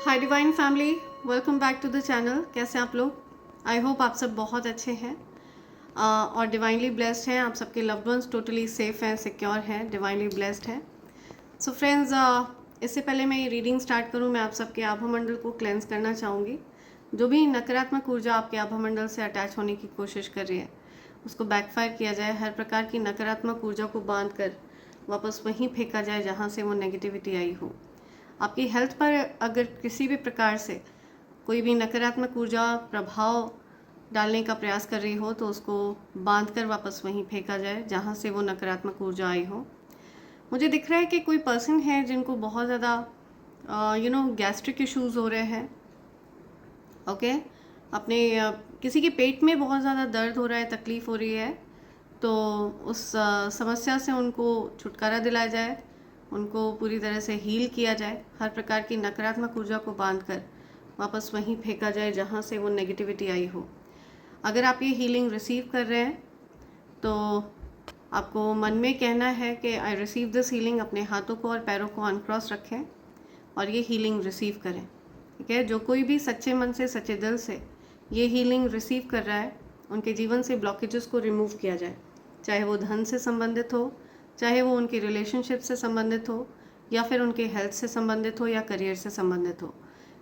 Hi divine family, welcome back to the channel. कैसे हैं आप लोग? आई होप आप सब बहुत अच्छे हैं और डिवाइनली ब्लेस्ड हैं। आप सबके लव्ड वंस टोटली सेफ हैं, सिक्योर हैं, डिवाइनली ब्लेस्ड हैं। सो फ्रेंड्स, इससे पहले मैं ये रीडिंग स्टार्ट करूँ, मैं आप सबके आभामंडल को क्लेंस करना चाहूँगी। जो भी नकारात्मक ऊर्जा आपके आभामंडल से अटैच होने की कोशिश कर रही है, उसको बैकफायर किया जाए। हर प्रकार की नकारात्मक ऊर्जा को बांध कर वापस वहीं फेंका जाए जहाँ से वो नेगेटिविटी आई हो। आपकी हेल्थ पर अगर किसी भी प्रकार से कोई भी नकारात्मक ऊर्जा प्रभाव डालने का प्रयास कर रही हो, तो उसको बांध कर वापस वहीं फेंका जाए जहाँ से वो नकारात्मक ऊर्जा आई हो। मुझे दिख रहा है कि कोई पर्सन है जिनको बहुत ज़्यादा गैस्ट्रिक इश्यूज हो रहे हैं। ओके, अपने किसी के पेट में बहुत ज़्यादा दर्द हो रहा है, तकलीफ़ हो रही है, तो उस समस्या से उनको छुटकारा दिलाया जाए, उनको पूरी तरह से हील किया जाए। हर प्रकार की नकारात्मक ऊर्जा को बांधकर वापस वहीं फेंका जाए जहाँ से वो नेगेटिविटी आई हो। अगर आप ये हीलिंग रिसीव कर रहे हैं तो आपको मन में कहना है कि आई रिसीव दिस हीलिंग। अपने हाथों को और पैरों को अनक्रॉस रखें और ये हीलिंग रिसीव करें। ठीक है, जो कोई भी सच्चे मन से, सच्चे दिल से ये हीलिंग रिसीव कर रहा है, उनके जीवन से ब्लॉकेजेस को रिमूव किया जाए। चाहे वो धन से संबंधित हो, चाहे वो उनकी रिलेशनशिप से संबंधित हो, या फिर उनके हेल्थ से संबंधित हो, या करियर से संबंधित हो।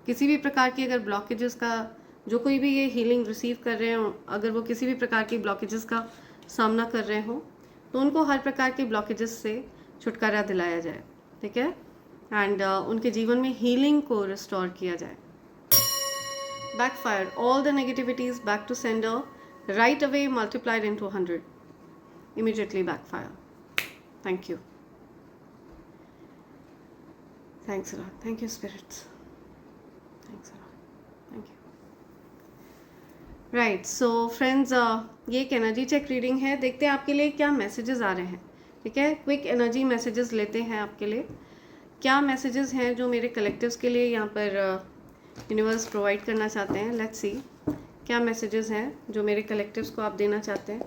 किसी भी प्रकार की अगर ब्लॉकेजेस का, जो कोई भी ये हीलिंग रिसीव कर रहे हो, अगर वो किसी भी प्रकार की ब्लॉकेजेस का सामना कर रहे हो, तो उनको हर प्रकार के ब्लॉकेजेस से छुटकारा दिलाया जाए। ठीक है, एंड उनके जीवन में हीलिंग को रिस्टोर किया जाए। Backfire all the negativities back to sender, right away multiplied into 100. Immediately backfire. Thank you. Thanks a lot. Thank you, spirits. Thanks a lot. Thank you. Right. So friends, ये एक energy check reading है। देखते हैं आपके लिए क्या messages आ रहे हैं। ठीक है, क्विक एनर्जी मैसेजेस लेते हैं आपके लिए। क्या मैसेजेस हैं जो मेरे कलेक्टिव्स के लिए यहाँ पर यूनिवर्स प्रोवाइड करना चाहते हैं। लेट्स सी क्या मैसेजेस हैं जो मेरे कलेक्टिव्स को आप देना चाहते हैं।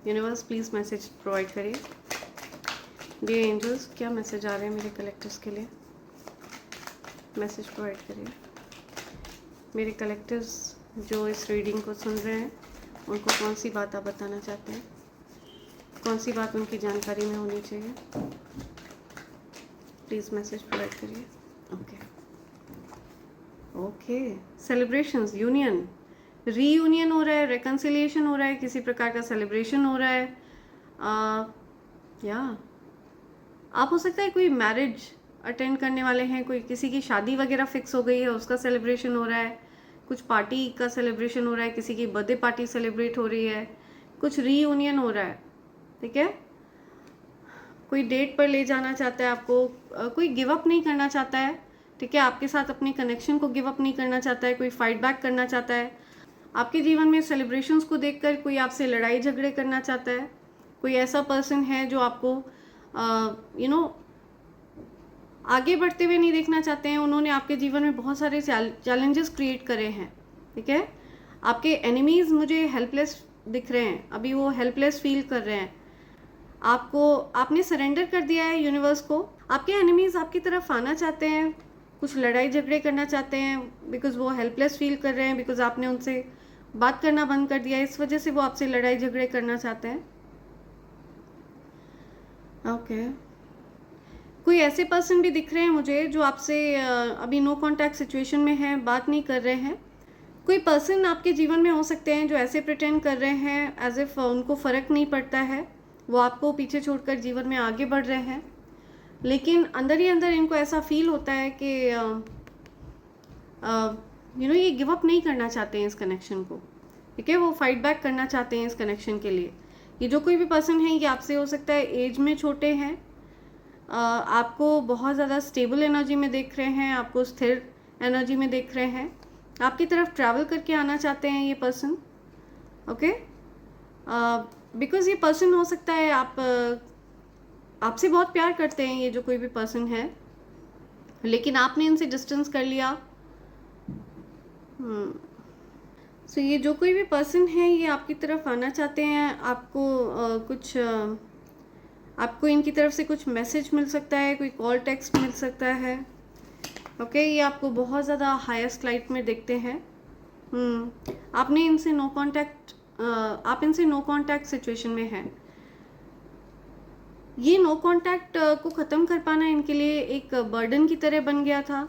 यूनिवर्स प्लीज़ मैसेज प्रोवाइड करिए। डियर एंजल्स, क्या मैसेज आ रहे हैं मेरे कलेक्टिव्स के लिए? मैसेज प्रोवाइड करिए। मेरे कलेक्टिव्स जो इस रीडिंग को सुन रहे हैं, उनको कौन सी बात आप बताना चाहते हैं? कौन सी बात उनकी जानकारी में होनी चाहिए? प्लीज़ मैसेज प्रोवाइड करिए। ओके, सेलिब्रेशंस, यूनियन, रीयूनियन हो रहा है, रिकन्सिलिएशन हो रहा है, किसी प्रकार का सेलिब्रेशन हो रहा है। या आप हो सकता है कोई मैरिज अटेंड करने वाले हैं, कोई किसी की शादी वगैरह फिक्स हो गई है, उसका सेलिब्रेशन हो रहा है, कुछ पार्टी का सेलिब्रेशन हो रहा है, किसी की बर्थडे पार्टी सेलिब्रेट हो रही है, कुछ रीयूनियन हो रहा है। ठीक है, कोई डेट पर ले जाना चाहता है आपको, कोई गिव अप नहीं करना चाहता है। ठीक है, आपके साथ अपने कनेक्शन को गिव अप नहीं करना चाहता है, कोई फाइट बैक करना चाहता है। आपके जीवन में सेलिब्रेशंस को देखकर कोई आपसे लड़ाई झगड़े करना चाहता है। कोई ऐसा पर्सन है जो आपको आगे बढ़ते हुए नहीं देखना चाहते हैं। उन्होंने आपके जीवन में बहुत सारे चैलेंजेस क्रिएट करे हैं। ठीक है, आपके एनिमीज मुझे हेल्पलेस दिख रहे हैं, अभी वो हेल्पलेस फील कर रहे हैं। आपने सरेंडर कर दिया है यूनिवर्स को। आपके एनिमीज आपकी तरफ आना चाहते हैं, कुछ लड़ाई झगड़े करना चाहते हैं, बिकॉज वो हेल्पलेस फील कर रहे हैं, बिकॉज आपने उनसे बात करना बंद कर दिया है। इस वजह से वो आपसे लड़ाई झगड़े करना चाहते हैं। ओके, कोई ऐसे पर्सन भी दिख रहे हैं मुझे जो आपसे अभी नो कॉन्टैक्ट सिचुएशन में है, बात नहीं कर रहे हैं। कोई पर्सन आपके जीवन में हो सकते हैं जो ऐसे प्रिटेंड कर रहे हैं एज इफ उनको फ़र्क नहीं पड़ता है, वो आपको पीछे छोड़कर जीवन में आगे बढ़ रहे हैं, लेकिन अंदर ही अंदर इनको ऐसा फील होता है कि ये गिव अप नहीं करना चाहते हैं इस कनेक्शन को। ठीक है, वो फाइट बैक करना चाहते हैं इस कनेक्शन के लिए। ये जो कोई भी पर्सन है, ये आपसे हो सकता है एज में छोटे हैं, आपको बहुत ज़्यादा स्टेबल एनर्जी में देख रहे हैं, आपको स्थिर एनर्जी में देख रहे हैं, आपकी तरफ ट्रैवल करके आना चाहते हैं ये पर्सन। ओके, बिकॉज ये पर्सन हो सकता है आपसे बहुत प्यार करते हैं, ये जो कोई भी पर्सन है, लेकिन आपने इनसे डिस्टेंस कर लिया। सो ये जो कोई भी पर्सन है, ये आपकी तरफ आना चाहते हैं। आपको इनकी तरफ से कुछ मैसेज मिल सकता है, कोई कॉल टेक्स्ट मिल सकता है। ओके, ये आपको बहुत ज़्यादा हाईएस्ट लाइट में देखते हैं। आपने इनसे नो कांटेक्ट, आप इनसे नो कांटेक्ट सिचुएशन में हैं। ये नो कांटेक्ट को ख़त्म कर पाना इनके लिए एक बर्डन की तरह बन गया था।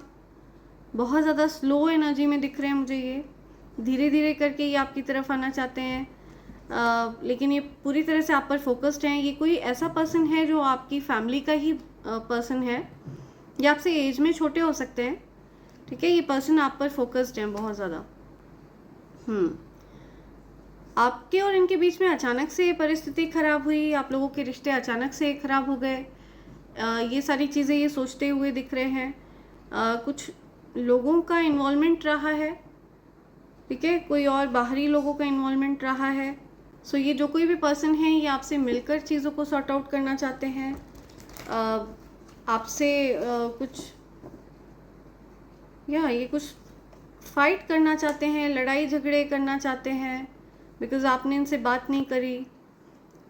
बहुत ज़्यादा स्लो एनर्जी में दिख रहे हैं मुझे ये, धीरे धीरे करके ये आपकी तरफ आना चाहते हैं। लेकिन ये पूरी तरह से आप पर फोकस्ड हैं। ये कोई ऐसा पर्सन है जो आपकी फैमिली का ही पर्सन है, या आपसे एज में छोटे हो सकते हैं, ठीक है। ये पर्सन आप पर फोकस्ड है बहुत ज़्यादा। आपके और इनके बीच में अचानक से परिस्थिति खराब हुई, आप लोगों के रिश्ते अचानक से खराब हो गए। ये सारी चीज़ें ये सोचते हुए दिख रहे हैं। कुछ लोगों का इन्वॉल्वमेंट रहा है, ठीक है, कोई और बाहरी लोगों का इन्वॉल्वमेंट रहा है। सो ये जो कोई भी पर्सन है ये आपसे मिलकर चीज़ों को सॉर्ट आउट करना चाहते हैं। आपसे कुछ ये कुछ फाइट करना चाहते हैं, लड़ाई झगड़े करना चाहते हैं, बिकॉज आपने इनसे बात नहीं करी।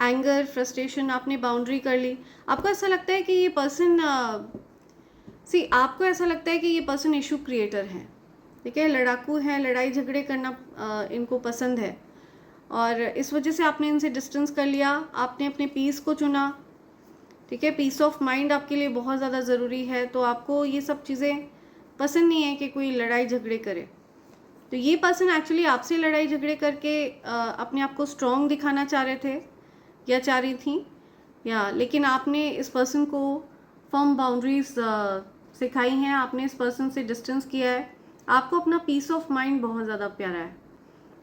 एंगर, फ्रस्ट्रेशन, आपने बाउंड्री कर ली। आपको ऐसा लगता है कि ये पर्सन आपको ऐसा लगता है कि ये पर्सन इशू क्रिएटर है, ठीक है, लड़ाकू है, लड़ाई झगड़े करना इनको पसंद है, और इस वजह से आपने इनसे डिस्टेंस कर लिया। आपने अपने पीस को चुना, ठीक है। पीस ऑफ माइंड आपके लिए बहुत ज़्यादा ज़रूरी है, तो आपको ये सब चीज़ें पसंद नहीं है कि कोई लड़ाई झगड़े करे। तो ये पर्सन एक्चुअली आपसे लड़ाई झगड़े करके अपने आप को स्ट्रॉन्ग दिखाना चाह रहे थे या चाह रही थी, लेकिन आपने इस पर्सन को फर्म बाउंड्रीज सिखाई हैं, आपने इस पर्सन से डिस्टेंस किया है। आपको अपना पीस ऑफ माइंड बहुत ज़्यादा प्यारा है,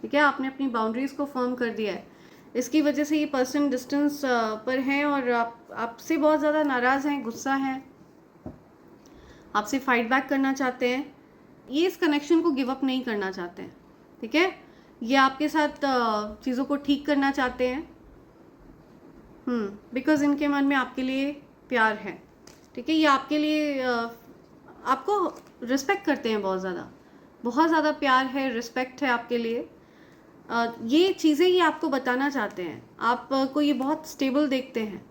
ठीक है, आपने अपनी बाउंड्रीज़ को फर्म कर दिया है। इसकी वजह से ये पर्सन डिस्टेंस पर हैं और आपसे बहुत ज़्यादा नाराज़ हैं, गुस्सा हैं, आपसे फाइट बैक करना चाहते हैं। ये इस कनेक्शन को गिव अप नहीं करना चाहते हैं, ठीक है। ये आपके साथ चीज़ों को ठीक करना चाहते हैं, बिकॉज इनके मन में आपके लिए प्यार है, ठीक है। ये आपके लिए आपको रिस्पेक्ट करते हैं, बहुत ज़्यादा प्यार है, रिस्पेक्ट है आपके लिए। ये चीज़ें ये आपको बताना चाहते हैं। आपको ये बहुत स्टेबल देखते हैं,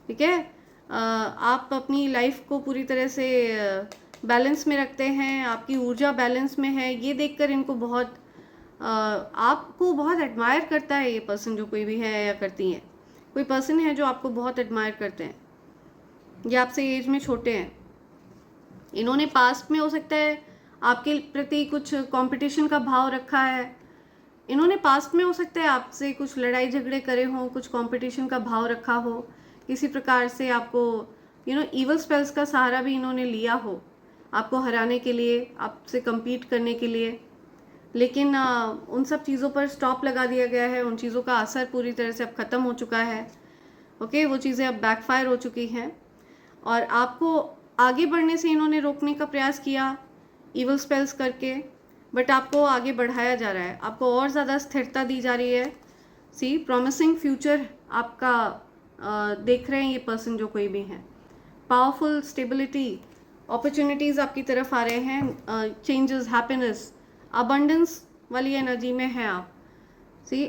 ठीक है। आप अपनी लाइफ को पूरी तरह से बैलेंस में रखते हैं, आपकी ऊर्जा बैलेंस में है। ये देखकर इनको आपको बहुत एडमायर करता है ये पर्सन, जो कोई भी है या करती है। कोई पर्सन है जो आपको बहुत एडमायर करते हैं। ये आपसे एज में छोटे हैं। इन्होंने पास्ट में हो सकता है आपके प्रति कुछ कंपटीशन का भाव रखा है। इन्होंने पास्ट में हो सकता है आपसे कुछ लड़ाई झगड़े करे हों, कुछ कंपटीशन का भाव रखा हो, किसी प्रकार से आपको ईवल स्पेल्स का सहारा भी इन्होंने लिया हो आपको हराने के लिए, आपसे compete करने के लिए। लेकिन उन सब चीज़ों पर स्टॉप लगा दिया गया है। उन चीज़ों का असर पूरी तरह से अब ख़त्म हो चुका है, ओके। वो चीज़ें अब बैकफायर हो चुकी हैं और आपको आगे बढ़ने से इन्होंने रोकने का प्रयास किया ईवल स्पेल्स करके, बट आपको आगे बढ़ाया जा रहा है, आपको और ज़्यादा स्थिरता दी जा रही है। प्रॉमिसिंग फ्यूचर आपका देख रहे हैं ये पर्सन, जो कोई भी हैं। पावरफुल स्टेबिलिटी, अपॉर्चुनिटीज़ आपकी तरफ आ रहे हैं, चेंजेस, हैप्पीनेस, अबंडेंस वाली एनर्जी में है आप।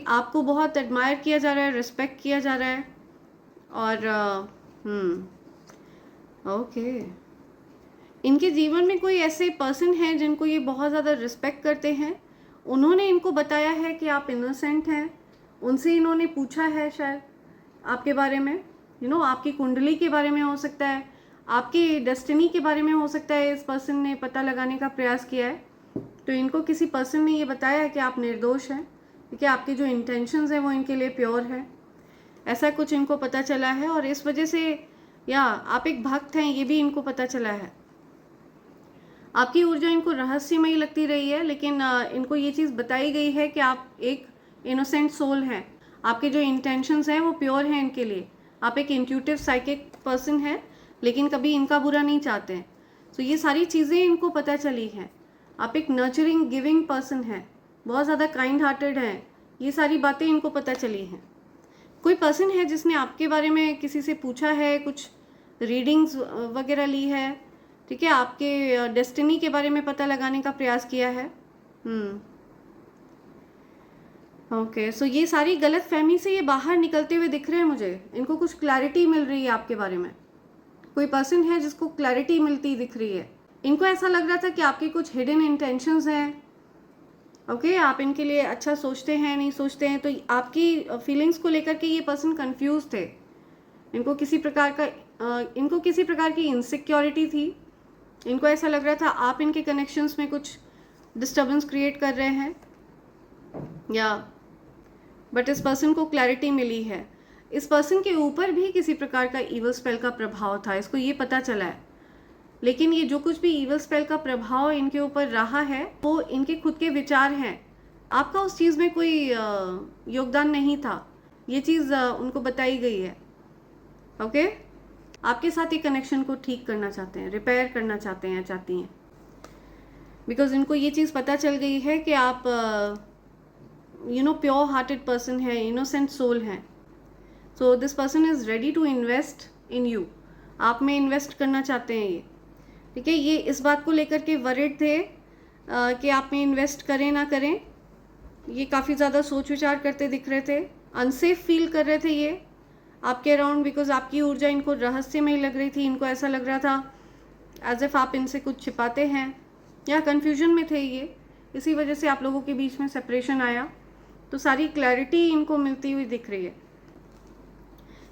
आपको बहुत एडमायर किया जा रहा है, रिस्पेक्ट किया जा रहा है। और ओके, इनके जीवन में कोई ऐसे पर्सन हैं जिनको ये बहुत ज़्यादा रिस्पेक्ट करते हैं। उन्होंने इनको बताया है कि आप इनोसेंट हैं। उनसे इन्होंने पूछा है शायद आपके बारे में, आपकी कुंडली के बारे में हो सकता है, आपकी डेस्टिनी के बारे में हो सकता है। इस पर्सन ने पता लगाने का प्रयास किया है, तो इनको किसी पर्सन ने ये बताया है कि आप निर्दोष हैं, क्योंकि आपके जो इंटेंशंस हैं वो इनके लिए प्योर है। ऐसा कुछ इनको पता चला है और इस वजह से आप एक भक्त हैं, ये भी इनको पता चला है। आपकी ऊर्जा इनको रहस्यमयी लगती रही है, लेकिन इनको ये चीज़ बताई गई है कि आप एक इनोसेंट सोल हैं, आपके जो इंटेंशंस हैं वो प्योर हैं इनके लिए। आप एक इंट्यूटिव साइकिक पर्सन हैं, लेकिन कभी इनका बुरा नहीं चाहते हैं। तो ये सारी चीज़ें इनको पता चली हैं। आप एक नर्चरिंग, गिविंग पर्सन हैं, बहुत ज़्यादा काइंड हार्टेड हैं। ये सारी बातें इनको पता चली हैं। कोई पर्सन है जिसने आपके बारे में किसी से पूछा है, कुछ रीडिंग्स वगैरह ली है, ठीक है, आपके डेस्टिनी के बारे में पता लगाने का प्रयास किया है। ओके, सो ये सारी गलत फहमी से ये बाहर निकलते हुए दिख रहे हैं मुझे। इनको कुछ क्लैरिटी मिल रही है आपके बारे में। कोई पर्सन है जिसको क्लैरिटी मिलती दिख रही है इनको ऐसा लग रहा था कि आपकी कुछ हिडन इंटेंशंस हैं, ओके आप इनके लिए अच्छा सोचते हैं नहीं सोचते हैं, तो आपकी फीलिंग्स को लेकर के ये पर्सन कंफ्यूज थे। इनको किसी प्रकार की इनसिक्योरिटी थी। इनको ऐसा लग रहा था आप इनके कनेक्शंस में कुछ डिस्टर्बेंस क्रिएट कर रहे हैं, या बट इस पर्सन को क्लैरिटी मिली है। इस पर्सन के ऊपर भी किसी प्रकार का ईवल स्पेल का प्रभाव था, इसको ये पता चला है। लेकिन ये जो कुछ भी ईवल स्पेल का प्रभाव इनके ऊपर रहा है वो इनके खुद के विचार हैं, आपका उस चीज़ में कोई योगदान नहीं था। ये चीज़ उनको बताई गई है, ओके आपके साथ ये कनेक्शन को ठीक करना चाहते हैं, रिपेयर करना चाहते हैं, चाहती हैं, बिकॉज इनको ये चीज़ पता चल गई है कि आप प्योर हार्टेड पर्सन है, इनोसेंट सोल हैं। So this person is ready to invest in you, आप में इन्वेस्ट करना चाहते हैं ये, ठीक है। ये इस बात को लेकर के वरिड थे कि आप में इन्वेस्ट करें ना करें। ये काफ़ी ज़्यादा सोच विचार करते दिख रहे थे, अनसेफ फील कर रहे थे ये आपके अराउंड, बिकॉज आपकी ऊर्जा इनको रहस्यमय लग रही थी। इनको ऐसा लग रहा था एज इफ आप इनसे कुछ छिपाते हैं, या कन्फ्यूजन में थे ये, इसी वजह से आप लोगों के बीच में सेपरेशन आया। तो सारी क्लैरिटी इनको मिलती हुई दिख रही है।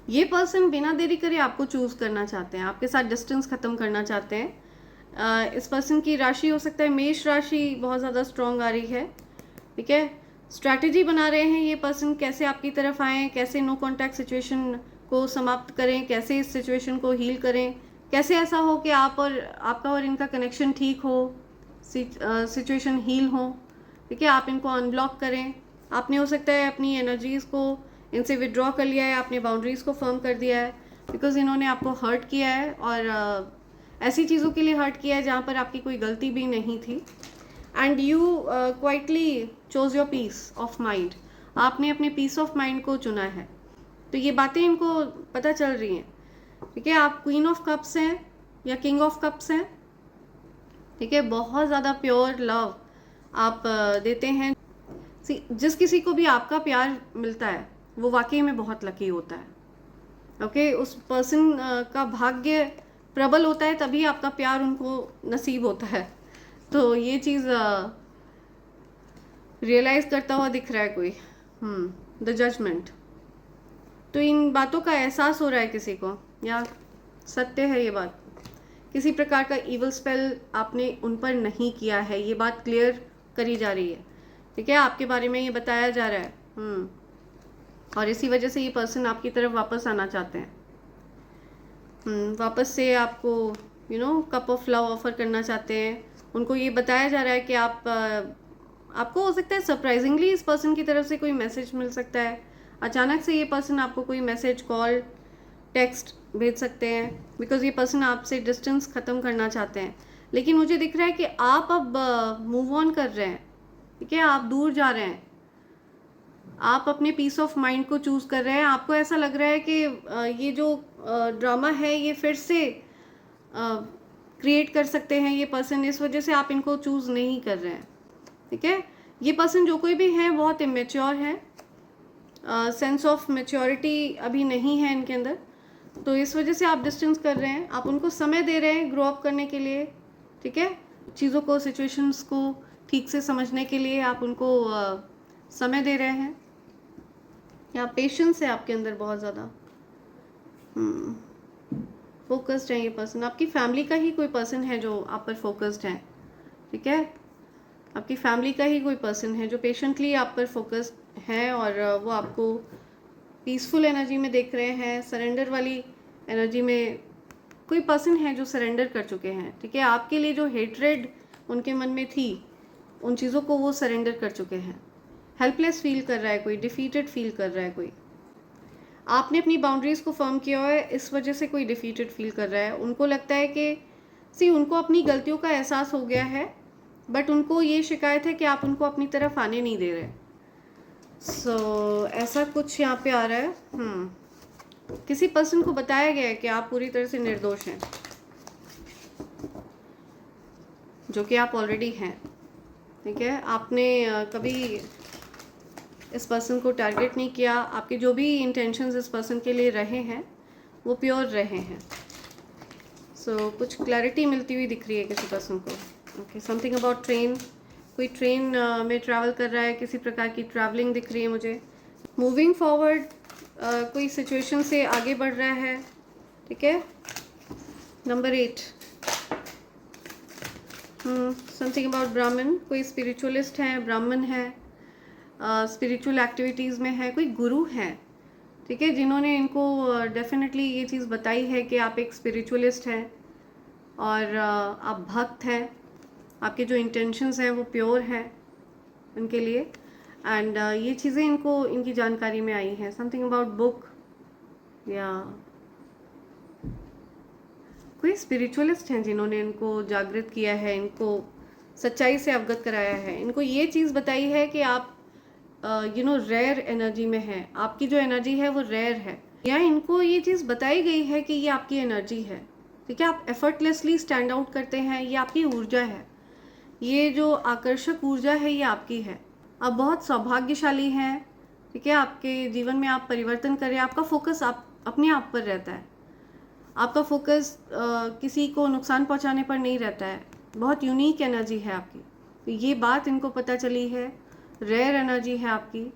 ये पर्सन बिना देरी करे आपको चूज़ करना चाहते हैं, आपके साथ डिस्टेंस ख़त्म करना चाहते हैं। इस पर्सन की राशि हो सकता है मेष राशि बहुत ज़्यादा स्ट्रॉन्ग आ रही है, ठीक है। स्ट्रैटेजी बना रहे हैं ये पर्सन, कैसे आपकी तरफ आएँ, कैसे नो कॉन्टैक्ट सिचुएशन को समाप्त करें, कैसे इस सिचुएशन को हील करें, कैसे ऐसा हो कि आपका और इनका कनेक्शन ठीक हो, सिचुएशन हील हो, ठीक है। आप इनको अनब्लॉक करें। आपने हो सकता है अपनी एनर्जीज़ को इनसे विड्रॉ कर लिया है, आपने बाउंड्रीज़ को फर्म कर दिया है, बिकॉज इन्होंने आपको हर्ट किया है, और ऐसी चीज़ों के लिए हर्ट किया है जहाँ पर आपकी कोई गलती भी नहीं थी। And you quietly chose your peace of mind, आपने अपने पीस ऑफ माइंड को चुना है। तो ये बातें इनको पता चल रही हैं, ठीक है। आप क्वीन ऑफ कप्स हैं या किंग ऑफ कप्स हैं, ठीक है। बहुत ज़्यादा प्योर लव आप देते हैं। जिस किसी को भी आपका प्यार मिलता है वो वाकई में बहुत लकी होता है, ओके। उस पर्सन का भाग्य प्रबल होता है, तभी आपका प्यार उनको नसीब होता है। तो ये चीज़ रियलाइज़ करता हुआ दिख रहा है कोई, द जजमेंट। तो इन बातों का एहसास हो रहा है किसी को, या सत्य है ये बात, किसी प्रकार का ईवल स्पेल आपने उन पर नहीं किया है, ये बात क्लियर करी जा रही है, ठीक है। आपके बारे में ये बताया जा रहा है, और इसी वजह से ये पर्सन आपकी तरफ वापस आना चाहते हैं, वापस से आपको कप ऑफ लव ऑफर करना चाहते हैं। उनको ये बताया जा रहा है कि आपको हो सकता है सरप्राइजिंगली इस पर्सन की तरफ से कोई मैसेज मिल सकता है। अचानक से ये पर्सन आपको कोई मैसेज, कॉल, टेक्स्ट भेज सकते हैं, बिकॉज ये पर्सन आपसे डिस्टेंस ख़त्म करना चाहते हैं। लेकिन मुझे दिख रहा है कि आप अब मूव ऑन कर रहे हैं, ठीक है। आप दूर जा रहे हैं, आप अपने पीस ऑफ माइंड को चूज़ कर रहे हैं। आपको ऐसा लग रहा है कि ये जो ड्रामा है ये फिर से क्रिएट कर सकते हैं ये पर्सन, इस वजह से आप इनको चूज़ नहीं कर रहे हैं, ठीक है। ये पर्सन जो कोई भी है बहुत इमेच्योर है, सेंस ऑफ मैच्योरिटी अभी नहीं है इनके अंदर, तो इस वजह से आप डिस्टेंस कर रहे हैं। आप उनको समय दे रहे हैं ग्रो अप करने के लिए, ठीक है। चीज़ों को, सिचुएशंस को ठीक से समझने के लिए आप उनको समय दे रहे हैं, या पेशेंस है आपके अंदर बहुत ज़्यादा, फोकस्ड है ये पर्सन। आपकी फैमिली का ही कोई पर्सन है जो आप पर फोकस्ड है, ठीक है। आपकी फैमिली का ही कोई पर्सन है जो पेशेंटली आप पर फोकस्ड है, और वो आपको पीसफुल एनर्जी में देख रहे हैं, सरेंडर वाली एनर्जी में कोई पर्सन है जो सरेंडर कर चुके हैं, ठीक है। आपके लिए जो हेट्रेड उनके मन में थी, उन चीज़ों को वो सरेंडर कर चुके हैं। हेल्पलेस फील कर रहा है कोई, डिफीटेड फील कर रहा है कोई। आपने अपनी बाउंड्रीज़ को फर्म किया है, इस वजह से कोई डिफीटेड फील कर रहा है। उनको लगता है कि उनको अपनी गलतियों का एहसास हो गया है, बट उनको ये शिकायत है कि आप उनको अपनी तरफ आने नहीं दे रहे। ऐसा कुछ यहाँ पे आ रहा है। किसी पर्सन को बताया गया है कि आप पूरी तरह से निर्दोष हैं, जो कि आप ऑलरेडी हैं, ठीक है। आपने कभी इस पर्सन को टारगेट नहीं किया। आपके जो भी इंटेंशंस इस पर्सन के लिए रहे हैं वो प्योर रहे हैं। कुछ क्लैरिटी मिलती हुई दिख रही है किसी पर्सन को। ओके, समथिंग अबाउट ट्रेन, कोई ट्रेन में ट्रैवल कर रहा है, किसी प्रकार की ट्रैवलिंग दिख रही है मुझे। मूविंग फॉरवर्ड, कोई सिचुएशन से आगे बढ़ रहा है, ठीक है। नंबर 8, समथिंग अबाउट ब्राह्मण, कोई स्पिरिचुअलिस्ट है, ब्राह्मण है, स्पिरिचुअल एक्टिविटीज़ में है, कोई गुरु है, ठीक है, जिन्होंने इनको डेफिनेटली ये चीज़ बताई है कि आप एक स्पिरिचुअलिस्ट हैं और आप भक्त हैं, आपके जो इंटेंशंस हैं वो प्योर हैं उनके लिए, एंड ये चीज़ें इनको इनकी जानकारी में आई हैं। समथिंग अबाउट बुक, या कोई स्पिरिचुअलिस्ट हैं जिन्होंने इनको जागृत किया है, इनको सच्चाई से अवगत कराया है, इनको ये चीज़ बताई है कि आप रेयर एनर्जी में है, आपकी जो एनर्जी है वो रेयर है, या इनको ये चीज़ बताई गई है कि ये आपकी एनर्जी है, ठीक है, आप एफर्टलेसली स्टैंड आउट करते हैं, ये आपकी ऊर्जा है, ये जो आकर्षक ऊर्जा है ये आपकी है, आप बहुत सौभाग्यशाली हैं, ठीक है, आपके जीवन में आप परिवर्तन करें, आपका फोकस आप अपने आप पर रहता है, आपका फोकस किसी को नुकसान पहुंचाने पर नहीं रहता है, बहुत यूनिक एनर्जी है आपकी, तो ये बात इनको पता चली है, रेयर एनर्जी है आपकी,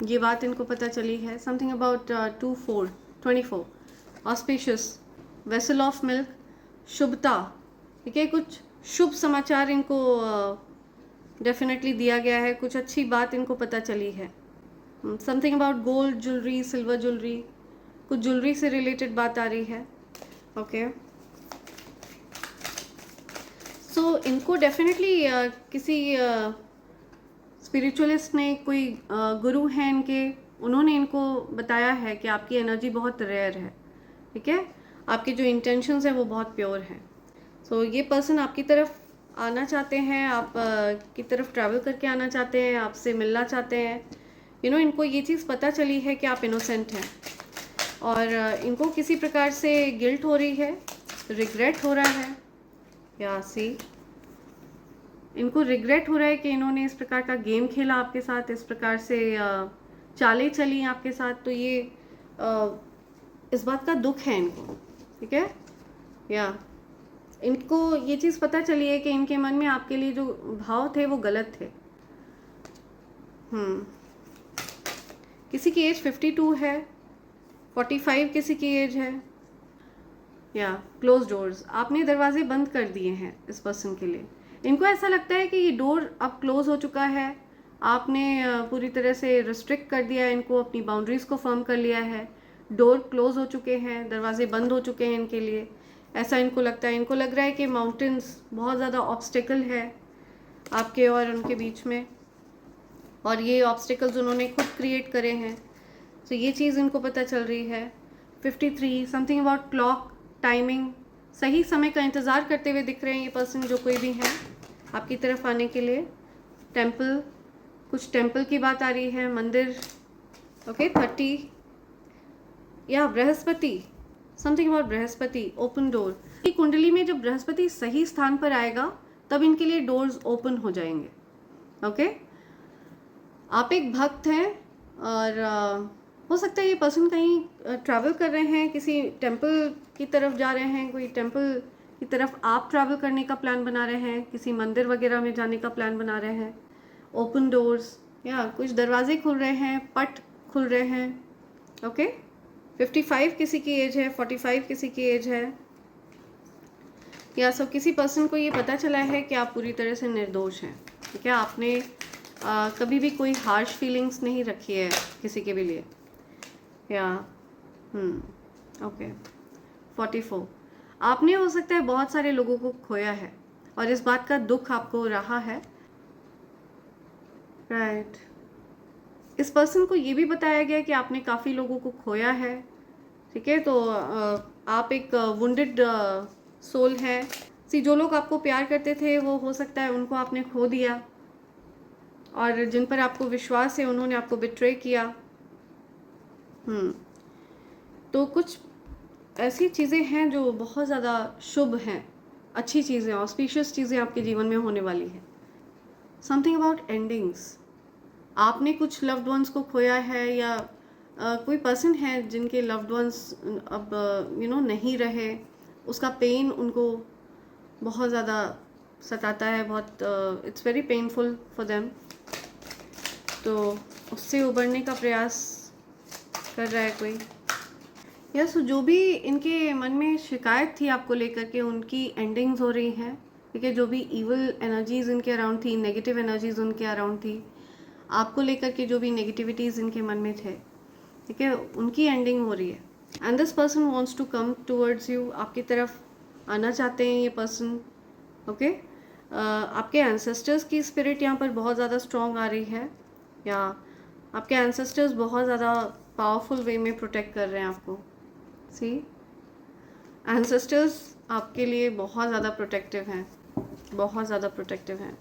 ये बात इनको पता चली है। Something about 24 auspicious, vessel of milk, शुभता, ठीक है, कुछ शुभ समाचार इनको डेफिनेटली दिया गया है, कुछ अच्छी बात इनको पता चली है। Something about gold jewellery, silver jewellery, कुछ ज्वेलरी से रिलेटेड बात आ रही है। ओके, सो इनको डेफिनेटली किसी स्पिरिचुअलिस्ट ने, कोई गुरु हैं इनके, उन्होंने इनको बताया है कि आपकी एनर्जी बहुत रेयर है, ठीक है, आपके जो इंटेंशंस हैं वो बहुत प्योर हैं। सो ये पर्सन आपकी तरफ आना चाहते हैं, आप की तरफ ट्रैवल करके आना चाहते हैं, आपसे मिलना चाहते हैं, इनको ये चीज़ पता चली है कि आप इनोसेंट हैं, और इनको किसी प्रकार से गिल्ट हो रही है, रिग्रेट हो रहा है, या सी इनको रिग्रेट हो रहा है कि इन्होंने इस प्रकार का गेम खेला आपके साथ, इस प्रकार से चालें चली आपके साथ, तो ये इस बात का दुख है इनको, ठीक है, या इनको ये चीज़ पता चली है कि इनके मन में आपके लिए जो भाव थे वो गलत थे। किसी की एज 52 है, 45 किसी की एज है, या क्लोज डोर्स, आपने दरवाजे बंद कर दिए हैं इस पर्सन के लिए, इनको ऐसा लगता है कि ये डोर अब क्लोज हो चुका है, आपने पूरी तरह से रिस्ट्रिक्ट कर दिया है इनको, अपनी बाउंड्रीज़ को फर्म कर लिया है, डोर क्लोज हो चुके हैं, दरवाजे बंद हो चुके हैं इनके लिए, ऐसा इनको लगता है। इनको लग रहा है कि माउंटेन्स, बहुत ज़्यादा ऑब्स्टिकल है आपके और उनके बीच में, और ये ऑब्स्टिकल्स उन्होंने खुद क्रिएट करे हैं, तो ये चीज़ इनको पता चल रही है। 53, समथिंग अबाउट क्लॉक, टाइमिंग, सही समय का इंतज़ार करते हुए दिख रहे हैं ये पर्सन, जो कोई भी है आपकी तरफ आने के लिए। टेम्पल, कुछ टेम्पल की बात आ रही है, मंदिर। ओके, 30, या Brihaspati, something about Brihaspati, open door, ये कुंडली में जब बृहस्पति सही स्थान पर आएगा तब इनके लिए डोर्स ओपन हो जाएंगे। ओके, आप एक भक्त हैं, और हो सकता है ये पर्सन कहीं ट्रैवल कर रहे हैं, किसी टेम्पल की तरफ जा रहे हैं, कोई टेम्पल की तरफ आप ट्रैवल करने का प्लान बना रहे हैं, किसी मंदिर वगैरह में जाने का प्लान बना रहे हैं। ओपन डोर्स, या कुछ दरवाजे खुल रहे हैं, पट खुल रहे हैं। ओके, 55 किसी की एज है, 45 किसी की एज है, या सब किसी पर्सन को ये पता चला है कि आप पूरी तरह से निर्दोष हैं, ठीक है, आपने कभी भी कोई हार्श फीलिंग्स नहीं रखी है किसी के भी लिए, या ओके। 44, आपने हो सकता है बहुत सारे लोगों को खोया है और इस बात का दुख आपको रहा है, राइट। इस पर्सन को ये भी बताया गया कि आपने काफ़ी लोगों को खोया है, ठीक है, तो आप एक वुंडेड सोल है। जो लोग आपको प्यार करते थे वो हो सकता है उनको आपने खो दिया, और जिन पर आपको विश्वास है उन्होंने आपको बिट्रे किया। तो कुछ ऐसी चीज़ें हैं जो बहुत ज़्यादा शुभ हैं, अच्छी चीज़ें, ऑस्पिशियस चीज़ें आपके जीवन में होने वाली हैं। समथिंग अबाउट एंडिंग्स, आपने कुछ लव्ड वंस को खोया है, या कोई पर्सन है जिनके लव्ड वंस अब नहीं रहे, उसका पेन उनको बहुत ज़्यादा सताता है, बहुत it's very painful for them. तो उससे उबरने का प्रयास कर रहा है कोई। यस, जो भी इनके मन में शिकायत थी आपको लेकर के, उनकी एंडिंग्स हो रही हैं। ठीक है, जो भी इवल एनर्जीज इनके अराउंड थी, नेगेटिव एनर्जीज उनके अराउंड थी, आपको लेकर के जो भी नेगेटिविटीज़ इनके मन में थे, ठीक है, उनकी एंडिंग हो रही है। And this person wants to come towards you, आपकी तरफ आना चाहते हैं ये पर्सन। ओके, आपके एंसेस्टर्स की स्पिरिट यहाँ पर बहुत ज़्यादा स्ट्रॉन्ग आ रही है, या आपके एंसेस्टर्स बहुत ज़्यादा पावरफुल वे में प्रोटेक्ट कर रहे हैं आपको। सी, एंसेस्टर्स आपके लिए बहुत ज़्यादा प्रोटेक्टिव हैं, बहुत ज़्यादा प्रोटेक्टिव हैं।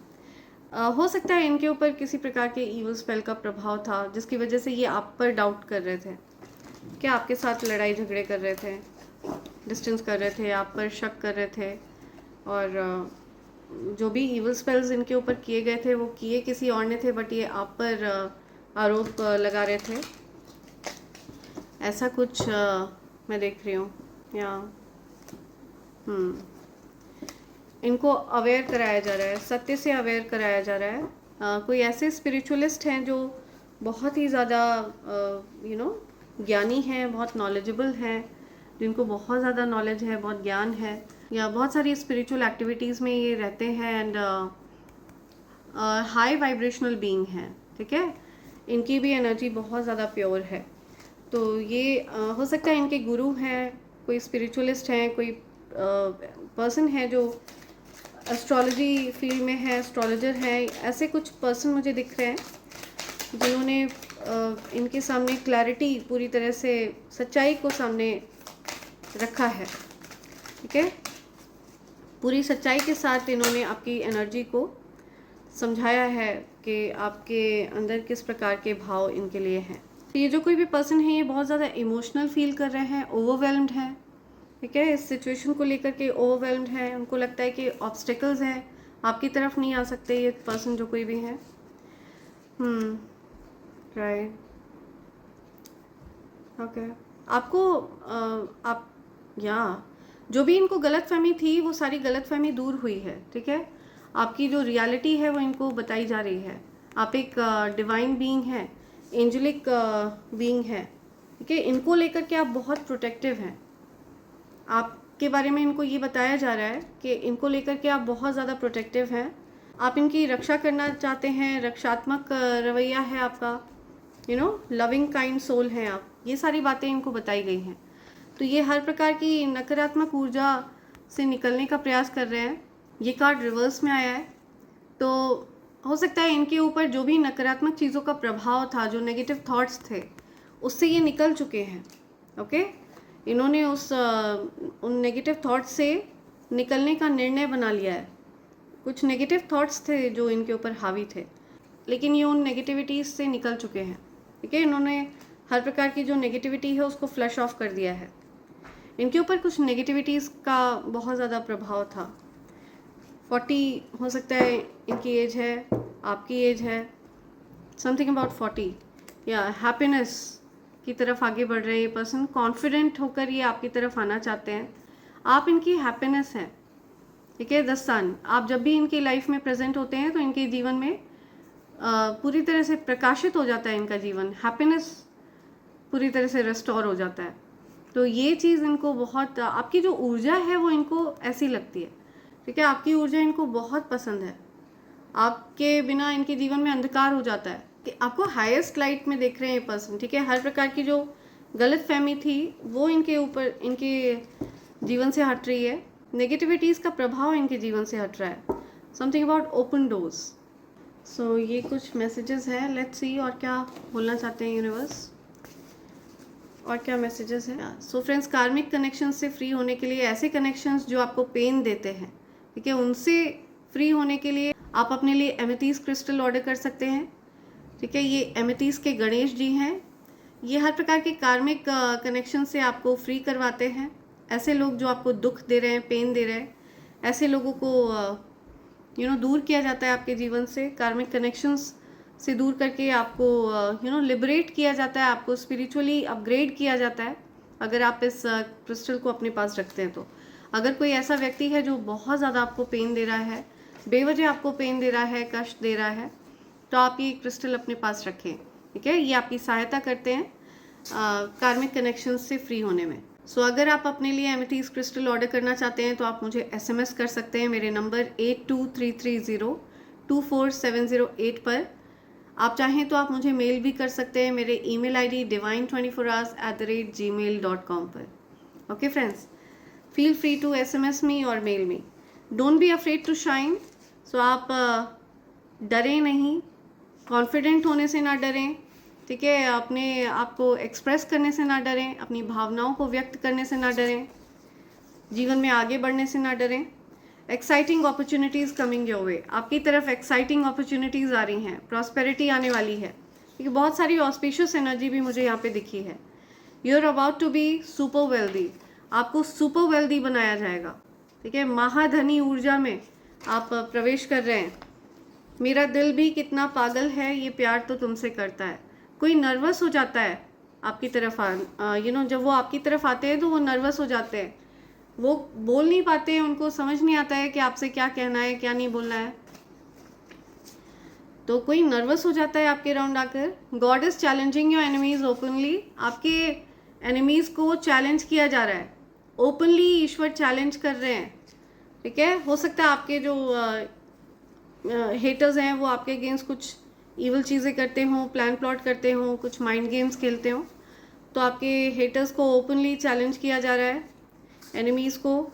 हो सकता है इनके ऊपर किसी प्रकार के ईवल स्पेल का प्रभाव था, जिसकी वजह से ये आप पर डाउट कर रहे थे, क्या आपके साथ लड़ाई झगड़े कर रहे थे, डिस्टेंस कर रहे थे, आप पर शक कर रहे थे। और जो भी ईवल स्पेल्स इनके ऊपर किए गए थे वो किए किसी और ने थे, बट ये आप पर आरोप लगा रहे थे, ऐसा कुछ मैं देख रही हूँ। या इनको अवेयर कराया जा रहा है, सत्य से अवेयर कराया जा रहा है। कोई ऐसे स्पिरिचुअलिस्ट हैं जो बहुत ही ज़्यादा ज्ञानी हैं, बहुत नॉलेजेबल हैं, जिनको बहुत ज़्यादा नॉलेज है, बहुत ज्ञान है, या बहुत सारी स्पिरिचुअल एक्टिविटीज़ में ये रहते हैं, एंड हाई वाइब्रेशनल बीइंग हैं। ठीक है, इनकी भी एनर्जी बहुत ज़्यादा प्योर है। तो ये हो सकता है इनके गुरु हैं, कोई स्पिरिचुअलिस्ट हैं, कोई पर्सन है जो एस्ट्रोलॉजी फील्ड में है, एस्ट्रोलॉजर है। ऐसे कुछ पर्सन मुझे दिख रहे हैं जिन्होंने इनके सामने क्लैरिटी, पूरी तरह से सच्चाई को सामने रखा है। ठीक है, पूरी सच्चाई के साथ इन्होंने आपकी एनर्जी को समझाया है कि आपके अंदर किस प्रकार के भाव इनके लिए हैं। तो ये जो कोई भी पर्सन है, ये बहुत ज़्यादा इमोशनल फील कर रहे हैं, ओवरवेल्म्ड है। ठीक है, इस सिचुएशन को लेकर के ओवरवेल्म्ड है, उनको लगता है कि ऑब्स्टिकल्स हैं, आपकी तरफ नहीं आ सकते ये पर्सन जो कोई भी है। राइट, ओके, आपको आप या जो भी इनको गलतफहमी थी वो सारी गलतफहमी दूर हुई है। ठीक है, आपकी जो रियलिटी है वो इनको बताई जा रही है। आप एक डिवाइन बीइंग है, एंजेलिक बीइंग है। ठीक है, इनको लेकर के आप बहुत प्रोटेक्टिव हैं। आपके बारे में इनको ये बताया जा रहा है कि इनको लेकर के आप बहुत ज़्यादा प्रोटेक्टिव हैं, आप इनकी रक्षा करना चाहते हैं, रक्षात्मक रवैया है आपका, लविंग काइंड सोल हैं आप। ये सारी बातें इनको बताई गई हैं। तो ये हर प्रकार की नकारात्मक ऊर्जा से निकलने का प्रयास कर रहे हैं। ये कार्ड रिवर्स में आया है, तो हो सकता है इनके ऊपर जो भी नकारात्मक चीज़ों का प्रभाव था, जो नेगेटिव थॉट्स थे, उससे ये निकल चुके हैं। ओके, इन्होंने उन नेगेटिव थॉट्स से निकलने का निर्णय बना लिया है। कुछ नेगेटिव थॉट्स थे जो इनके ऊपर हावी थे, लेकिन ये उन नेगेटिविटीज़ से निकल चुके हैं। ठीक है, इन्होंने हर प्रकार की जो नेगेटिविटी है उसको फ्लश ऑफ कर दिया है। इनके ऊपर कुछ नेगेटिविटीज़ का बहुत ज़्यादा प्रभाव था। 40 हो सकता है इनकी एज है, आपकी एज है, समथिंग अबाउट 40, या हैप्पीनेस की तरफ आगे बढ़ रहे हैं ये पर्सन। कॉन्फिडेंट होकर ये आपकी तरफ आना चाहते हैं, आप इनकी हैप्पीनेस हैं। ठीक है, 10 सन, आप जब भी इनकी लाइफ में प्रेजेंट होते हैं तो इनके जीवन में पूरी तरह से प्रकाशित हो जाता है इनका जीवन, हैप्पीनेस पूरी तरह से रिस्टोर हो जाता है। तो ये चीज़ इनको बहुत, आपकी जो ऊर्जा है वो इनको ऐसी लगती है। ठीक है, आपकी ऊर्जा इनको बहुत पसंद है, आपके बिना इनके जीवन में अंधकार हो जाता है कि आपको हाईएस्ट लाइट में देख रहे हैं ये पर्सन। ठीक है, हर प्रकार की जो गलत फहमी थी वो इनके ऊपर, इनके जीवन से हट रही है, नेगेटिविटीज़ का प्रभाव इनके जीवन से हट रहा है। Something about open doors. So ये कुछ मैसेजेस हैं, लेट्स सी और क्या बोलना चाहते हैं यूनिवर्स, और क्या मैसेजेस हैं। सो फ्रेंड्स, कार्मिक कनेक्शन से फ्री होने के लिए, ऐसे कनेक्शंस जो आपको पेन देते हैं, ठीक है, उनसे फ्री होने के लिए आप अपने लिए एमेथीस्ट क्रिस्टल ऑर्डर कर सकते हैं। ठीक है, ये एमेथीस्ट के गणेश जी हैं। ये हर प्रकार के कार्मिक कनेक्शन से आपको फ्री करवाते हैं। ऐसे लोग जो आपको दुख दे रहे हैं, पेन दे रहे हैं, ऐसे लोगों को दूर किया जाता है आपके जीवन से। कार्मिक कनेक्शंस से दूर करके आपको लिबरेट किया जाता है, आपको स्पिरिचुअली अपग्रेड किया जाता है अगर आप इस क्रिस्टल को अपने पास रखते हैं। तो अगर कोई ऐसा व्यक्ति है जो बहुत ज़्यादा आपको पेन दे रहा है, बेवजह आपको पेन दे रहा है, कष्ट दे रहा है, तो आप ये क्रिस्टल अपने पास रखें, ठीक है। ये आपकी सहायता करते हैं कार्मिक कनेक्शन से फ्री होने में। सो अगर आप अपने लिए एमेथीस्ट क्रिस्टल ऑर्डर करना चाहते हैं तो आप मुझे SMS कर सकते हैं मेरे नंबर 8233024708 पर। आप चाहें तो आप मुझे मेल भी कर सकते हैं मेरे ईमेल ID divine24hours@gmail.com पर। Okay friends, feel free to SMS me और mail me. Don't be afraid to shine. So आप डरें नहीं, कॉन्फिडेंट होने से ना डरें, ठीक है। अपने आप को एक्सप्रेस करने से ना डरें, अपनी भावनाओं को व्यक्त करने से ना डरें, जीवन में आगे बढ़ने से ना डरें। Exciting opportunities coming your way, आपकी तरफ एक्साइटिंग अपॉर्चुनिटीज़ आ रही हैं, प्रॉस्पेरिटी आने वाली है, क्योंकि बहुत सारी ऑस्पिशियस एनर्जी भी मुझे यहाँ पे दिखी है। You are about to be super wealthy, आपको सुपर वेल्दी बनाया जाएगा, ठीक है। महाधनी ऊर्जा में आप प्रवेश कर रहे हैं। मेरा दिल भी कितना पागल है, ये प्यार तो तुमसे करता है। कोई नर्वस हो जाता है आपकी तरफ जब वो आपकी तरफ आते हैं तो वो नर्वस हो जाते हैं, वो बोल नहीं पाते हैं, उनको समझ नहीं आता है कि आपसे क्या कहना है, क्या नहीं बोलना है, तो कोई नर्वस हो जाता है आपके राउंड आकर। God is challenging your enemies openly, आपके एनिमीज को चैलेंज किया जा रहा है, ओपनली ईश्वर चैलेंज कर रहे हैं, ठीक है। हो सकता है आपके जो हेटर्स हैं वो आपके अगेंस्ट कुछ इवल चीज़ें करते हों, प्लान प्लॉट करते हों, कुछ माइंड गेम्स खेलते हों, तो आपके हेटर्स को ओपनली चैलेंज किया जा रहा है, एनिमीज़ को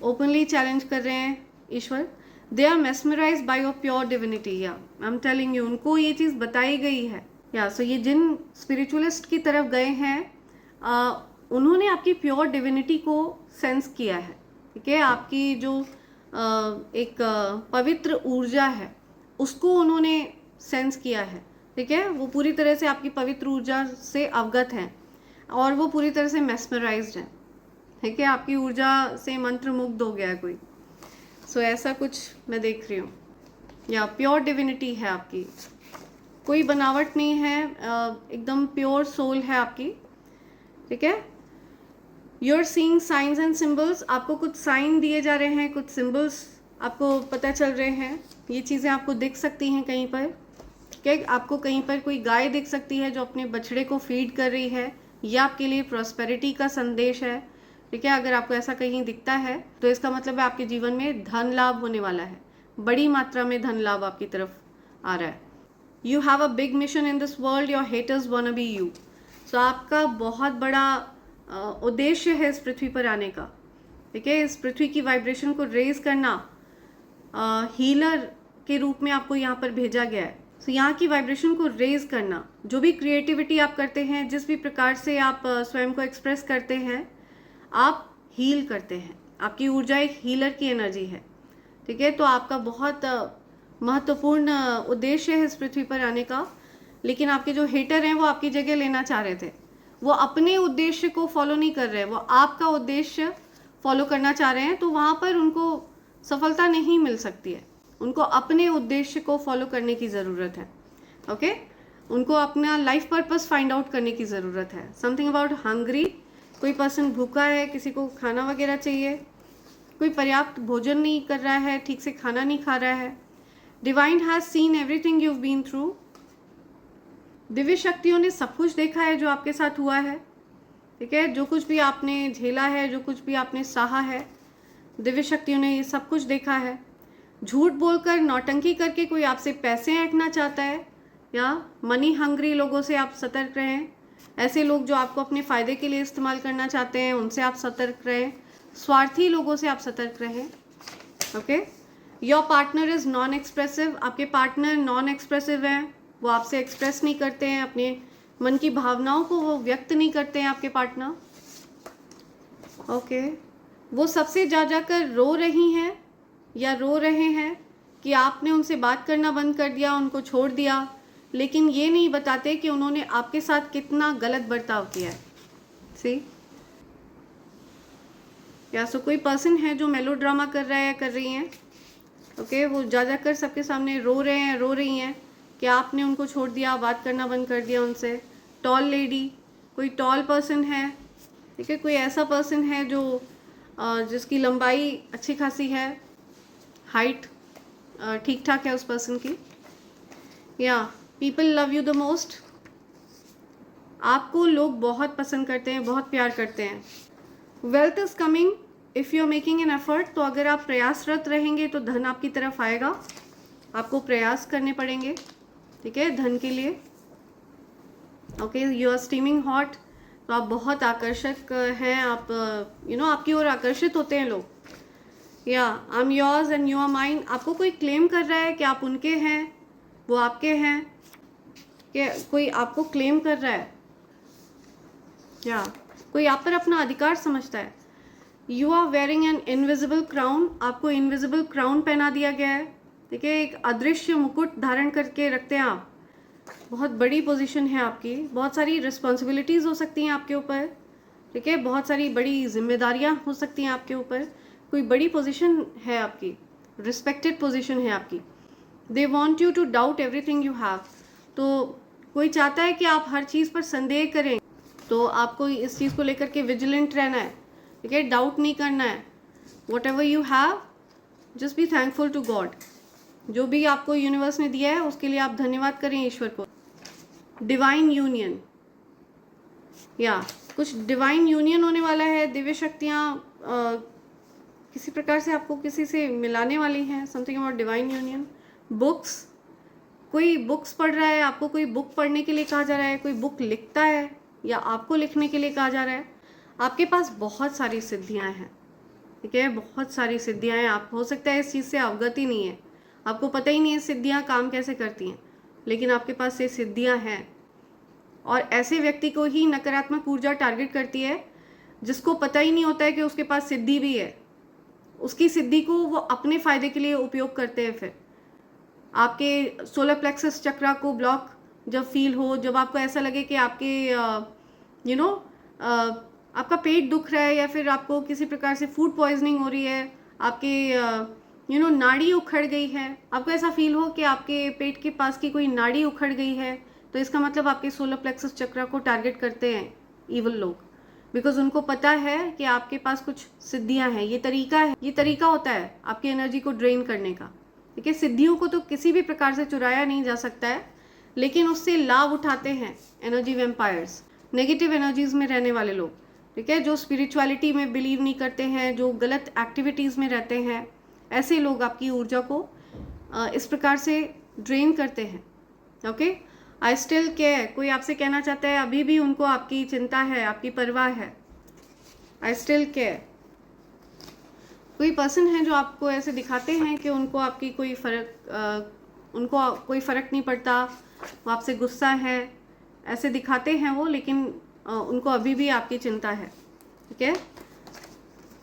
ओपनली चैलेंज कर रहे हैं ईश्वर। They are mesmerize by your pure divinity, या आई एम टेलिंग यू, उनको ये चीज़ बताई गई है। या सो ये जिन स्पिरिचुअलिस्ट की तरफ गए हैं उन्होंने आपकी प्योर डिविनिटी को सेंस किया है, ठीक है। आपकी जो एक पवित्र ऊर्जा है उसको उन्होंने सेंस किया है, ठीक है। वो पूरी तरह से आपकी पवित्र ऊर्जा से अवगत हैं और वो पूरी तरह से मेस्मराइज्ड हैं, ठीक है। आपकी ऊर्जा से मंत्र मुग्ध हो गया है कोई। सो ऐसा कुछ मैं देख रही हूँ, या प्योर डिविनिटी है आपकी, कोई बनावट नहीं है, एकदम प्योर सोल है आपकी, ठीक है। You are seeing signs and symbols, आपको कुछ साइन दिए जा रहे हैं, कुछ सिम्बल्स आपको पता चल रहे हैं। ये चीज़ें आपको दिख सकती हैं कहीं पर, ठीक, आपको कहीं पर कोई गाय दिख सकती है जो अपने बछड़े को फीड कर रही है, यह आपके लिए प्रॉस्पेरिटी का संदेश है, ठीक है। अगर आपको ऐसा कहीं दिखता है तो इसका मतलब है आपके जीवन में धन लाभ होने वाला है, बड़ी मात्रा में धन लाभ आपकी तरफ आ रहा है। You have a big mission in this world, your haters wanna be you. So आपका बहुत बड़ा उद्देश्य है इस पृथ्वी पर आने का, ठीक है। इस पृथ्वी की वाइब्रेशन को रेज करना, हीलर के रूप में आपको यहाँ पर भेजा गया है। तो यहाँ की वाइब्रेशन को रेज करना, जो भी क्रिएटिविटी आप करते हैं, जिस भी प्रकार से आप स्वयं को एक्सप्रेस करते हैं, आप हील करते हैं, आपकी ऊर्जा एक हीलर की एनर्जी है, ठीक है। तो आपका बहुत महत्वपूर्ण उद्देश्य है इस पृथ्वी पर आने का। लेकिन आपके जो हेटर हैं वो आपकी जगह लेना चाह रहे थे, वो अपने उद्देश्य को फॉलो नहीं कर रहे, वो आपका उद्देश्य फॉलो करना चाह रहे हैं, तो वहाँ पर उनको सफलता नहीं मिल सकती है। उनको अपने उद्देश्य को फॉलो करने की ज़रूरत है, ओके। उनको अपना लाइफ पर्पस फाइंड आउट करने की ज़रूरत है। समथिंग अबाउट हंग्री, कोई पर्सन भूखा है, किसी को खाना वगैरह चाहिए, कोई पर्याप्त भोजन नहीं कर रहा है, ठीक से खाना नहीं खा रहा है। Divine has seen everything you been through, दिव्य शक्तियों ने सब कुछ देखा है जो आपके साथ हुआ है, ठीक है। जो कुछ भी आपने झेला है, जो कुछ भी आपने सहा है, दिव्य शक्तियों ने ये सब कुछ देखा है। झूठ बोलकर, नौटंकी करके कोई आपसे पैसे ऐंठना चाहता है, या मनी हंग्री लोगों से आप सतर्क रहें। ऐसे लोग जो आपको अपने फ़ायदे के लिए इस्तेमाल करना चाहते हैं, उनसे आप सतर्क रहें। स्वार्थी लोगों से आप सतर्क रहें, okay. Your partner is non expressive, आपके पार्टनर नॉन एक्सप्रेसिव हैं, वो आपसे एक्सप्रेस नहीं करते हैं, अपने मन की भावनाओं को वो व्यक्त नहीं करते हैं आपके पार्टनर, ओके। वो सबसे जा जाकर रो रही हैं या रो रहे हैं कि आपने उनसे बात करना बंद कर दिया, उनको छोड़ दिया, लेकिन ये नहीं बताते कि उन्होंने आपके साथ कितना गलत बर्ताव किया है। सी, या सो कोई पर्सन है जो मेलोड्रामा कर रहा है या कर रही हैं, ओके। वो जा जाकर सबके सामने रो रहे हैं, रो रही हैं कि आपने उनको छोड़ दिया, बात करना बंद कर दिया उनसे। टॉल लेडी, कोई टॉल पर्सन है, ठीक है। कोई ऐसा पर्सन है जो जिसकी लंबाई अच्छी खासी है, हाइट ठीक ठाक है उस पर्सन की। या people love you the most, आपको लोग बहुत पसंद करते हैं, बहुत प्यार करते हैं। Wealth is coming if you are making an effort, तो अगर आप प्रयासरत रहेंगे तो धन आपकी तरफ आएगा। आपको प्रयास करने पड़ेंगे, ठीक है, धन के लिए। Okay, you are steaming hot, तो आप बहुत आकर्षक हैं, आप आपकी ओर आकर्षित होते हैं लोग। या I am yours and you are mine, आपको कोई क्लेम कर रहा है कि आप उनके हैं, वो आपके हैं, कि कोई आपको क्लेम कर रहा है, या कोई आप पर अपना अधिकार समझता है। You are wearing an invisible crown, आपको इनविजिबल क्राउन पहना दिया गया है, ठीक है, एक अदृश्य मुकुट धारण करके रखते हैं आप। बहुत बड़ी पोजीशन है आपकी, बहुत सारी रिस्पॉन्सिबिलिटीज़ हो सकती हैं आपके ऊपर, ठीक है, बहुत सारी बड़ी जिम्मेदारियां हो सकती हैं आपके ऊपर, कोई बड़ी पोजीशन है आपकी, रिस्पेक्टेड पोजीशन है आपकी। They want you to doubt everything you have, तो कोई चाहता है कि आप हर चीज़ पर संदेह करें, तो आपको इस चीज़ को लेकर के विजिलेंट रहना है, ठीक है, डाउट नहीं करना है। Whatever you have, just be thankful to God, जो भी आपको यूनिवर्स ने दिया है उसके लिए आप धन्यवाद करें ईश्वर को। डिवाइन यूनियन, या कुछ डिवाइन यूनियन होने वाला है, दिव्य शक्तियाँ किसी प्रकार से आपको किसी से मिलाने वाली हैं, something about divine union. Books, कोई बुक्स पढ़ रहा है, आपको कोई बुक पढ़ने के लिए कहा जा रहा है, कोई बुक लिखता है या आपको लिखने के लिए कहा जा रहा है। आपके पास बहुत सारी सिद्धियां हैं, ठीक है, बहुत सारी सिद्धियां हैं। आप हो सकता है इस चीज़ से अवगत ही नहीं है, आपको पता ही नहीं है सिद्धियां काम कैसे करती हैं, लेकिन आपके पास ये सिद्धियां हैं। और ऐसे व्यक्ति को ही नकारात्मक ऊर्जा टारगेट करती है जिसको पता ही नहीं होता है कि उसके पास सिद्धि भी है, उसकी सिद्धि को वो अपने फायदे के लिए उपयोग करते हैं। फिर आपके सोलर प्लेक्सस चक्रा को ब्लॉक जब फील हो, जब आपको ऐसा लगे कि आपके आपका पेट दुख रहा है, या फिर आपको किसी प्रकार से फूड पॉइजनिंग हो रही है, आपके नाड़ी उखड़ गई है, आपको ऐसा फील हो कि आपके पेट के पास की कोई नाड़ी उखड़ गई है, तो इसका मतलब आपके सोलर प्लेक्सस चक्रा को टारगेट करते हैं इवल लोग, बिकॉज उनको पता है कि आपके पास कुछ सिद्धियां हैं। ये तरीका होता है आपकी एनर्जी को ड्रेन करने का, ठीक है। सिद्धियों को तो किसी भी प्रकार से चुराया नहीं जा सकता है, लेकिन उससे लाभ उठाते हैं एनर्जी वेम्पायर्स, नेगेटिव एनर्जीज में रहने वाले लोग, ठीक है, जो स्पिरिचुअलिटी में बिलीव नहीं करते हैं, जो गलत एक्टिविटीज़ में रहते हैं, ऐसे लोग आपकी ऊर्जा को इस प्रकार से ड्रेन करते हैं। ओके, आई स्टिल केयर, कोई आपसे कहना चाहता है अभी भी उनको आपकी चिंता है, आपकी परवाह है। आई स्टिल केयर, कोई पर्सन है जो आपको ऐसे दिखाते हैं कि उनको आपकी उनको कोई फ़र्क नहीं पड़ता, वो आपसे गुस्सा है, ऐसे दिखाते हैं वो, लेकिन उनको अभी भी आपकी चिंता है, ठीक है।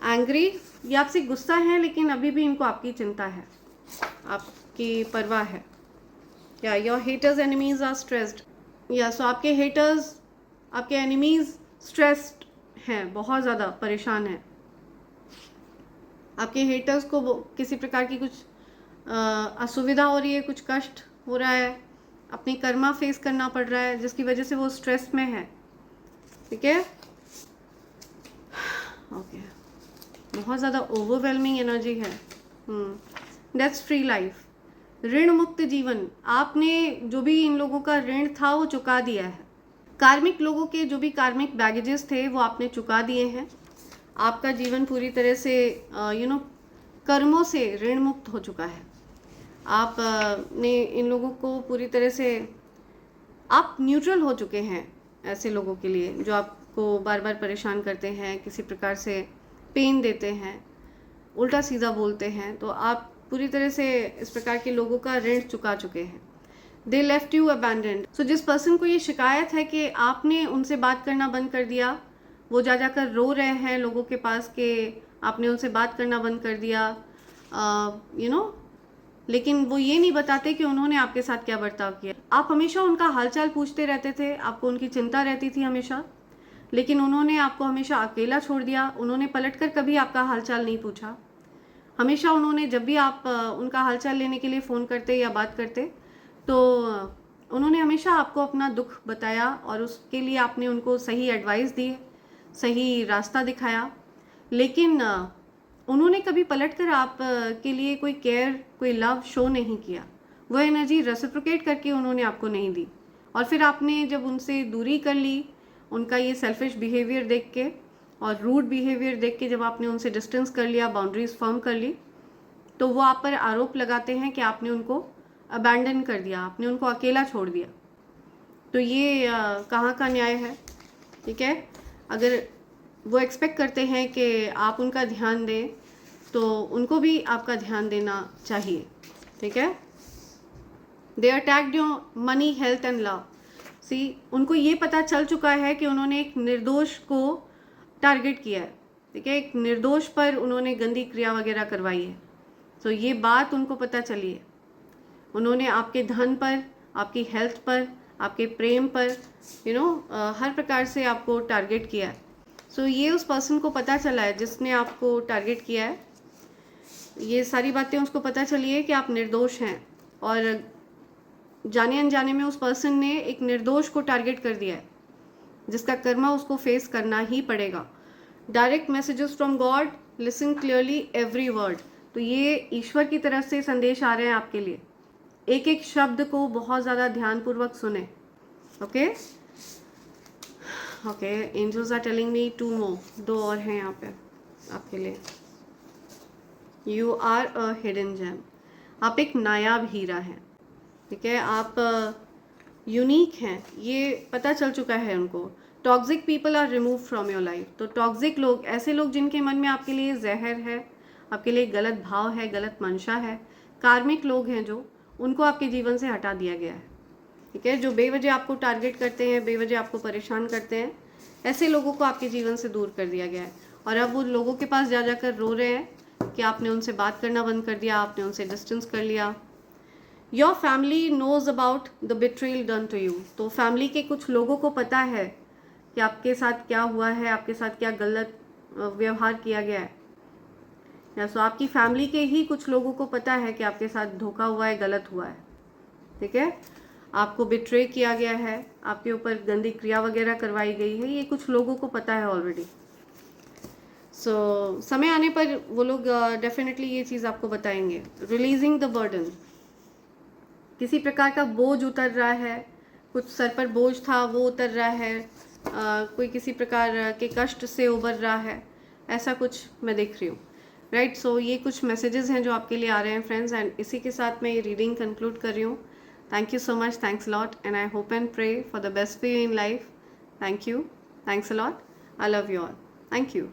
एंग्री, ये आपसे गुस्सा है लेकिन अभी भी इनको आपकी चिंता है, आपकी परवाह है। या your haters enemies are stressed, या सो आपके हेटर्स, आपके एनिमीज स्ट्रेस्ड हैं, बहुत ज़्यादा परेशान हैं। आपके हेटर्स को किसी प्रकार की कुछ असुविधा हो रही है, कुछ कष्ट हो रहा है, अपनी कर्मा फेस करना पड़ रहा है, जिसकी वजह से वो स्ट्रेस में है, ठीक है। ओके, बहुत ज़्यादा ओवरवेलमिंग एनर्जी है। दैट्स फ्री लाइफ, ऋण मुक्त जीवन। आपने जो भी इन लोगों का ऋण था वो चुका दिया है। कार्मिक लोगों के जो भी कार्मिक बैगेजेस थे वो आपने चुका दिए हैं। आपका जीवन पूरी तरह से कर्मों से ऋण मुक्त हो चुका है। आप ने इन लोगों को पूरी तरह से, आप न्यूट्रल हो चुके हैं ऐसे लोगों के लिए जो आपको बार बार परेशान करते हैं, किसी प्रकार से पेन देते हैं, उल्टा सीधा बोलते हैं, तो आप पूरी तरह से इस प्रकार के लोगों का ऋण चुका चुके हैं। They left you abandoned. So जिस पर्सन को ये शिकायत है कि आपने उनसे बात करना बंद कर दिया, वो जा जाकर रो रहे हैं लोगों के पास कि आपने उनसे बात करना बंद कर दिया, लेकिन वो ये नहीं बताते कि उन्होंने आपके साथ क्या बर्ताव किया। आप हमेशा उनका हालचाल पूछते रहते थे, आपको उनकी चिंता रहती थी हमेशा, लेकिन उन्होंने आपको हमेशा अकेला छोड़ दिया। उन्होंने पलटकर कभी आपका हालचाल नहीं पूछा। हमेशा उन्होंने, जब भी आप उनका हालचाल लेने के लिए फ़ोन करते या बात करते, तो उन्होंने हमेशा आपको अपना दुख बताया और उसके लिए आपने उनको सही एडवाइस दी, सही रास्ता दिखाया, लेकिन उन्होंने कभी पलटकर आप के लिए कोई केयर, कोई लव शो नहीं किया। वो एनर्जी रेसिप्रोकेट करके उन्होंने आपको नहीं दी। और फिर आपने जब उनसे दूरी कर ली, उनका ये सेल्फिश बिहेवियर देख के और रूड बिहेवियर देख के जब आपने उनसे डिस्टेंस कर लिया, बाउंड्रीज फर्म कर ली, तो वो आप पर आरोप लगाते हैं कि आपने उनको अबैंडन कर दिया, आपने उनको अकेला छोड़ दिया। तो ये कहाँ का न्याय है? ठीक है, अगर वो एक्सपेक्ट करते हैं कि आप उनका ध्यान दें तो उनको भी आपका ध्यान देना चाहिए। ठीक है, they attacked your money, health and love. See, उनको ये पता चल चुका है कि उन्होंने एक निर्दोष को टारगेट किया है। ठीक है, एक निर्दोष पर उन्होंने गंदी क्रिया वगैरह करवाई है। तो ये बात उनको पता चली है। उन्होंने आपके धन पर, आपकी हेल्थ पर, आपके प्रेम पर हर प्रकार से आपको टारगेट किया है। सो ये उस पर्सन को पता चला है जिसने आपको टारगेट किया है। ये सारी बातें उसको पता चली है कि आप निर्दोष हैं, और जाने अनजाने में उस पर्सन ने एक निर्दोष को टारगेट कर दिया है, जिसका कर्मा उसको फेस करना ही पड़ेगा। Direct messages from God, listen clearly every word. तो ये ईश्वर की तरफ से संदेश आ रहे हैं आपके लिए। एक एक शब्द को बहुत ज़्यादा ध्यानपूर्वक सुने। Okay okay, angels are telling me 2 more, 2 और हैं यहाँ पे आपके लिए। You are a hidden gem, आप एक नायाब हीरा हैं। ठीक है, आप यूनिक हैं, ये पता चल चुका है उनको। Toxic people are remove from your life. तो टॉक्सिक लोग, ऐसे लोग जिनके मन में आपके लिए जहर है, आपके लिए गलत भाव है, गलत मंशा है, कार्मिक लोग हैं जो, उनको आपके जीवन से हटा दिया गया है। ठीक है, जो बेवजह आपको टारगेट करते हैं, बेवजह आपको परेशान करते हैं, ऐसे लोगों को आपके जीवन से दूर कर दिया गया है। और अब वो लोगों के पास जा जाकर रो रहे हैं कि आपने उनसे बात करना बंद कर दिया, आपने उनसे डिस्टेंस कर लिया। Your family knows about the betrayal done to you. तो फैमिली के कुछ लोगों को पता है कि आपके साथ क्या हुआ है, आपके साथ क्या गलत व्यवहार किया गया है। या सो आपकी फैमिली के ही कुछ लोगों को पता है कि आपके साथ धोखा हुआ है, गलत हुआ है। ठीक है, आपको बिट्रे किया गया है, आपके ऊपर गंदी क्रिया वगैरह करवाई गई है, ये कुछ लोगों को पता है ऑलरेडी। सो समय आने पर वो लोग डेफिनेटली ये चीज़ आपको बताएंगे। रिलीजिंग द बर्डन, किसी प्रकार का बोझ उतर रहा है, कुछ सर पर बोझ था वो उतर रहा है, कोई किसी प्रकार के कष्ट से उबर रहा है, ऐसा कुछ मैं देख रही हूँ। राइट, सो ये कुछ मैसेजेस हैं जो आपके लिए आ रहे हैं फ्रेंड्स, एंड इसी के साथ मैं ये रीडिंग कंक्लूड कर रही हूँ। Thank you so much. Thanks a lot. And I hope and pray for the best for you in life. Thank you. Thanks a lot. I love you all. Thank you.